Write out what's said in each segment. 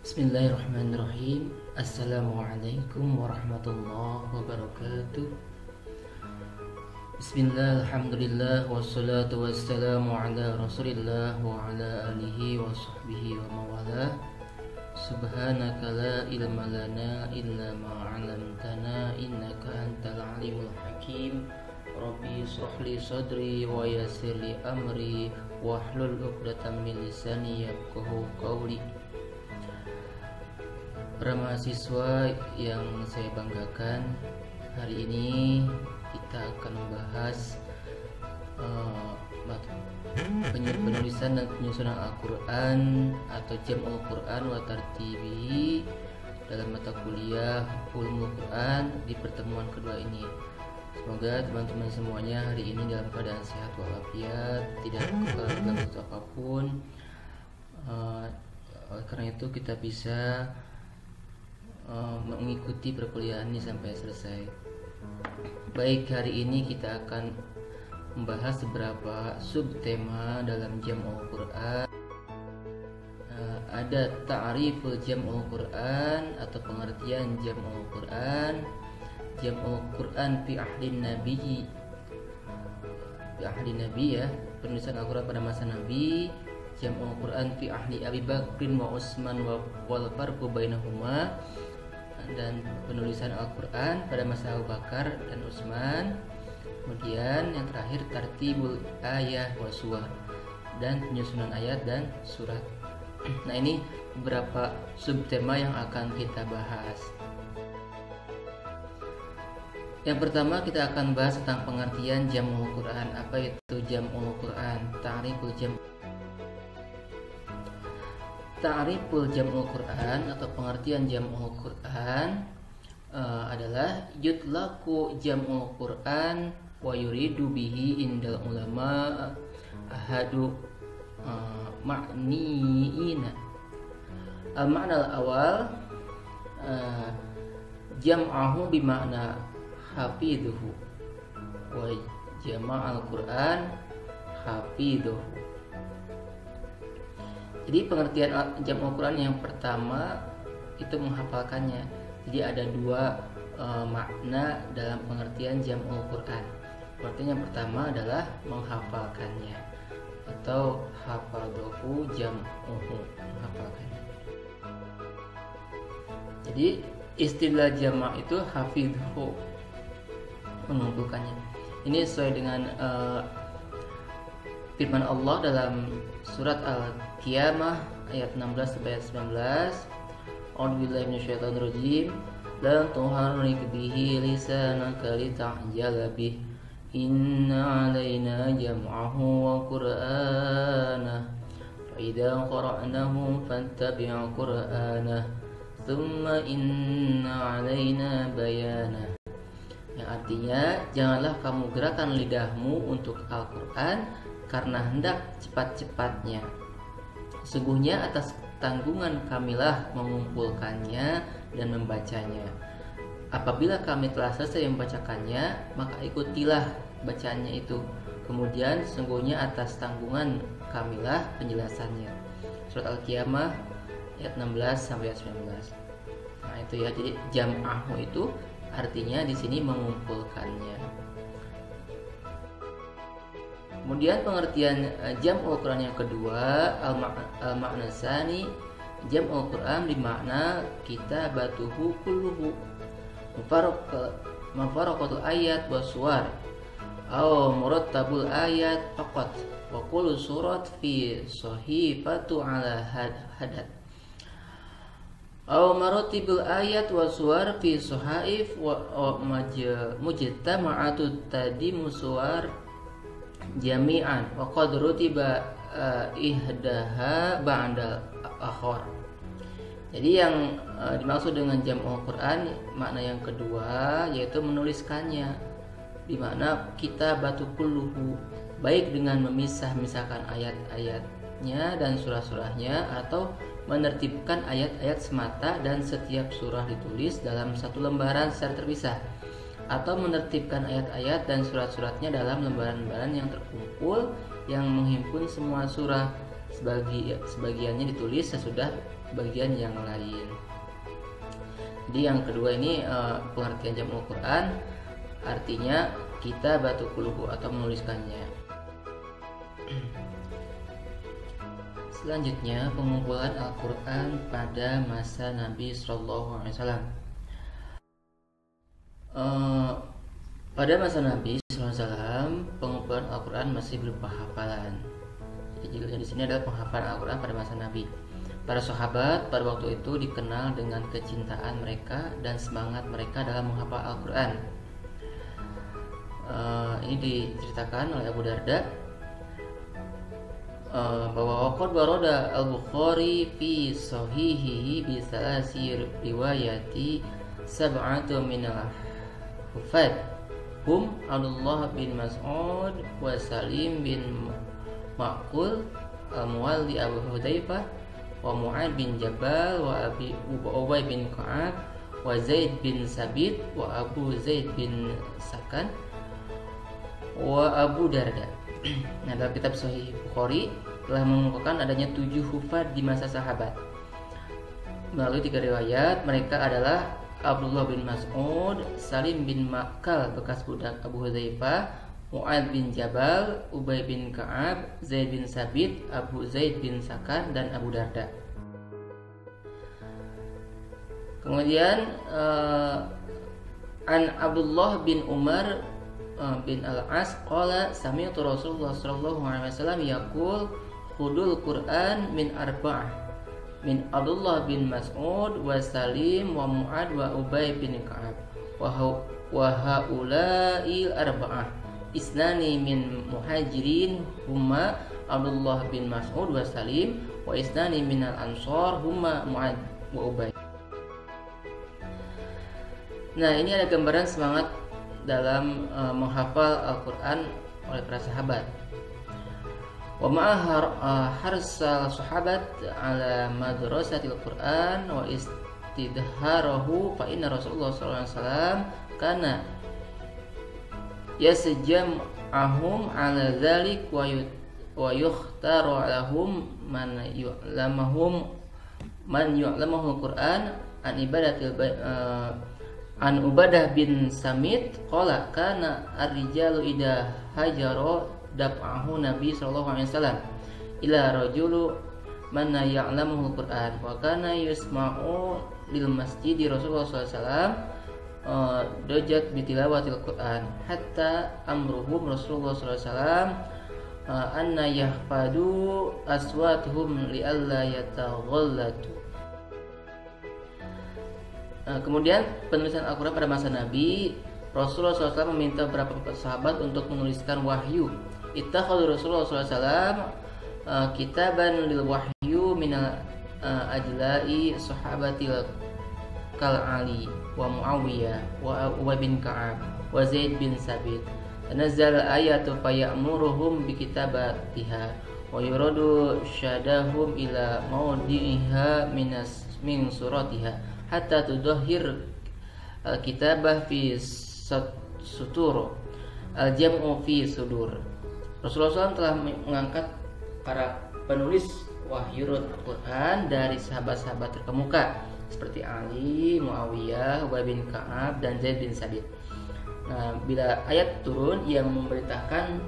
Bismillahirrahmanirrahim. Assalamualaikum warahmatullahi wabarakatuh. Bismillah, alhamdulillah, wassalatu wassalamu ala rasulillah wa ala alihi wa sahbihi wa mawala. Subhanaka la ilma lana illa ma'alamtana innaka antal alimul hakim. Rabbi shrahli sadri wa yassirli amri wahlul 'uqdatam min lisani yafqahu qawli. Para mahasiswa yang saya banggakan, hari ini kita akan membahas penulisan dan penyusunan Al-Quran atau Jam'ul Quran wa Tartibihi dalam mata kuliah Ulumul Quran di pertemuan kedua ini. Semoga teman-teman semuanya hari ini dalam keadaan sehat walafiat, tidak kekurangan apapun. Karena itu kita bisa mengikuti perkuliahan ini sampai selesai. Baik, hari ini kita akan membahas beberapa subtema dalam Jam'ul Quran. Ada ta'riful Jam'ul Quran atau pengertian Jam'ul Quran, Jam'ul Quran fi ahdin Nabi, ya, penulisan Al-Quran pada masa Nabi. Jam'ul Quran fi ahli Abi Bakrin wa Utsman wal farqu bainahuma, dan penulisan Al-Quran pada masa Abu Bakar dan Utsman. Kemudian yang terakhir tartibul ayah wa suwar, dan penyusunan ayat dan surat. Nah, ini beberapa subtema yang akan kita bahas. Yang pertama kita akan bahas tentang pengertian Jam'ul Quran. Apa itu Jam'ul Quran? Ta'riful Jam'ul Quran atau pengertian Jam'ul Quran adalah yutlaku Jam'ul Quran wa yuridu bihi indal ulama ahadu ma'niina. Al-ma'na al-awal jam'ahu bima'na hafidhuhu wa jama'al Quran hafidhuhu. Jadi pengertian Jam'ul Quran yang pertama itu menghafalkannya. Jadi ada dua makna dalam pengertian Jam'ul Quran. Pengertian yang pertama adalah menghafalkannya atau hafadhuhu jam'uhu, menghafalkannya. Jadi istilah jama' itu hafidhu, mengumpulkannya. Ini sesuai dengan firman Allah dalam surat Al-Qiyamah ayat 16 sampai 19. A'udzubillahi minasyaitonir rajim. La tuharrik bihi lisanaka lita'jala bih. Inna 'alaina jam'ahu wa qur'anah. Fa idza qara'nahu fattabi' qur'anah. Tsumma inna 'alaina bayanah. Yang artinya, janganlah kamu gerakan lidahmu untuk Al-Quran karena hendak cepat-cepatnya. Sesungguhnya atas tanggungan kamilah mengumpulkannya dan membacanya. Apabila kami telah selesai membacakannya, maka ikutilah bacaannya itu. Kemudian sesungguhnya atas tanggungan kamilah penjelasannya. Surat Al-Qiyamah ayat 16 sampai 19. Nah, itu ya. Jadi jam'ahu itu artinya di sini mengumpulkannya. Kemudian pengertian Jam'ul Quran yang kedua, al-makna tsani, Jam'ul Quran bermakna kitabatuhu kulluhu mufarraqatul ayat wa suwar aw murattabul ayat faqat wa kullu surat fi sahifatu ala hadat aw maratibul ayat wa suwar fi sahaif wa mujtama'atu tadimu suwar jami'an wa qad rutiba ihdaha ba'da akhar. Jadi yang dimaksud dengan Jam'ul Quran makna yang kedua yaitu menuliskannya, di mana kitabatu kulluhu, baik dengan memisah-misahkan ayat-ayatnya dan surah-surahnya, atau menertibkan ayat-ayat semata dan setiap surah ditulis dalam satu lembaran secara terpisah, atau menertibkan ayat-ayat dan surat-suratnya dalam lembaran-lembaran yang terkumpul yang menghimpun semua surah sebagiannya ditulis sesudah bagian yang lain. Jadi yang kedua ini pengertian jam'ul Quran artinya kita batu kuluhu atau menuliskannya. Selanjutnya pengumpulan Al-Quran pada masa Nabi Sallallahu Alaihi Wasallam. Pada masa Nabi Sallallahu Alaihi Wasallam pengumpulan Al-Quran masih berupa hafalan. Jadi di sini adalah penghafalan Al-Quran pada masa Nabi. Para sahabat pada waktu itu dikenal dengan kecintaan mereka dan semangat mereka dalam menghafal Al-Quran. Ini diceritakan oleh Abu Darda bahwa waqad warada Al-Bukhari fi sahihihi bi salasi riwayati sab'atu min al-hufad hum Abdullah bin Mas'ud wa Salim bin Ma'qul al-Muwalli Abu Hudzaifah wa Mu'ad bin Jabal wa Ubay bin Ka'ab wa Zaid bin Sabit wa Abu Zaid bin Sakan wa Abu Darda. Nah, dalam kitab Sahih Bukhari telah mengungkapkan adanya 7 hufad di masa sahabat. Melalui 3 riwayat, mereka adalah Abdullah bin Mas'ud, Salim bin Ma'qal bekas budak Abu Hudzaifah, Mu'ad bin Jabal, Ubay bin Ka'ab, Zaid bin Sabit, Abu Zaid bin Sakan, dan Abu Darda. Kemudian an Abdullah bin Umar bin Al-As qala sami'tu Rasulullah sallallahu alaihi wasallam yaqul khudul Quran min arba'ah min Abdullah bin Mas'ud wa Salim wa Mu'ad wa Ubay bin Ka'ab wa haula'il arba'ah isnani min muhajirin huma Abdullah bin Mas'ud wa Salim wa isnani min al-ansar huma Mu'ad wa Ubay. Nah, ini ada gambaran semangat dalam menghafal Al-Quran oleh para sahabat. Wa ma'a harsal sahabat ala madrasatil Quran wa istidharahu fa inna Rasulullah sallallahu alaihi wasallam kana yasjam'ahum ala dzalik wa yukhtaru lahum man yu'lamuhu Quran an ibadatil an Ubadah bin Samit qala kana ar-rijalu idha hajara daf'ahu Nabi sallallahu alaihi wasallam ila rajulu man ya'lamuhu Quran wa kana yusma'u lil masjidi Rasulullah sallallahu alaihi wasallam dojat bitilawatil Quran hatta amruhum Rasulullah sallallahu alaihi wasallam anna yahfadu aswatuhum li alla yataghallatu. Kemudian penulisan Al-Quran pada masa Nabi, Rasulullah SAW meminta beberapa sahabat untuk menuliskan wahyu. Ittakhadhu Rasulullah SAW kitaban lil wahyu minal ajla'i sahabatil kal Ali wa Muawiyah wa Ubay bin Ka'ab wa Zaid bin Sabit. Nazzal ayatu fayamuruhum bi kitabatiha wa yuradu syadahum ila mawdi'iha min suratiha hatta tudahhir al-kitabah fi sutur al-jam'u fi sudur. Rasulullah SAW telah mengangkat para penulis wahyu Al-Quran dari sahabat-sahabat terkemuka seperti Ali, Muawiyah, Ubay bin Ka'ab, dan Zaid bin Sabit. Nah, bila ayat turun, ia memerintahkan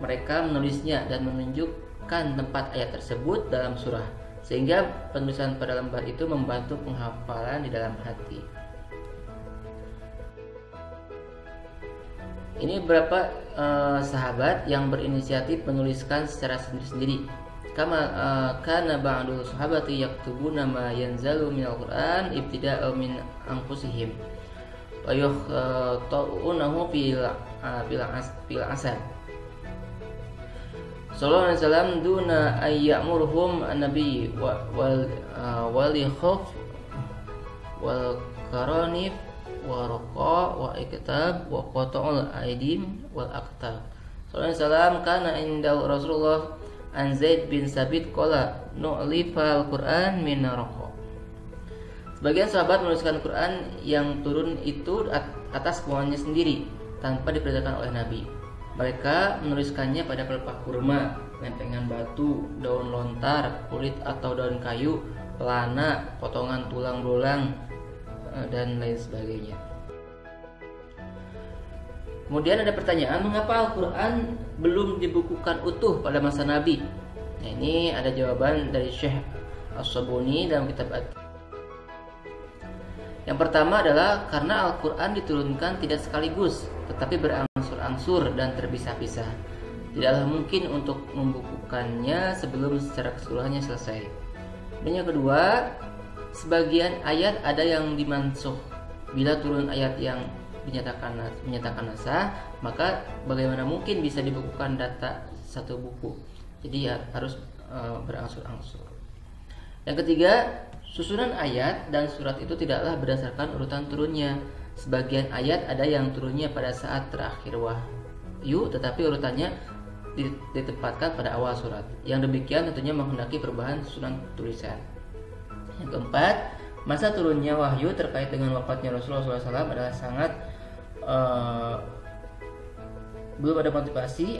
mereka menulisnya dan menunjukkan tempat ayat tersebut dalam surah, sehingga penulisan pada lembar itu membantu penghafalan di dalam hati. Ini beberapa sahabat yang berinisiatif menuliskan secara sendiri-sendiri. Kama kana ba'du sahabati yaktubuna ma yanzalu minal Qur'an ibtida'u min anfusihim wa yuhtaunahu fil asad. Sallallahu alaihi wasallam duna ayyamurhum an-nabi wal khawf wal karanif wa raqa wa iktab wa qata'ul aidim wal aqtab. Sallallahu alaihi wasallam kana inda Rasulullah an Zaid bin Sabit qala nu'lifal Qur'an min raqa. Sebagian sahabat menuliskan Quran yang turun itu atas kemauannya sendiri tanpa diperintahkan oleh Nabi. Mereka menuliskannya pada pelepah kurma lempengan batu, daun lontar, kulit atau daun kayu, pelana, potongan tulang belulang, dan lain sebagainya. Kemudian ada pertanyaan, mengapa Al-Quran belum dibukukan utuh pada masa Nabi? Nah, ini ada jawaban dari Syekh As-Sabuni dalam kitab Yang pertama adalah karena Al-Quran diturunkan tidak sekaligus, tetapi berangsur-angsur dan terpisah-pisah. Tidaklah mungkin untuk membukukannya sebelum secara keseluruhannya selesai. Dan yang kedua, sebagian ayat ada yang dimansuh. Bila turun ayat yang dinyatakan nasah, maka bagaimana mungkin bisa dibukukan data satu buku? Jadi ya harus berangsur-angsur. Yang ketiga, susunan ayat dan surat itu tidaklah berdasarkan urutan turunnya. Sebagian ayat ada yang turunnya pada saat terakhir wahyu, tetapi urutannya ditempatkan pada awal surat. Yang demikian tentunya menghendaki perubahan susunan tulisan. Yang keempat, masa turunnya wahyu terkait dengan wafatnya Rasulullah SAW adalah sangat belum ada motivasi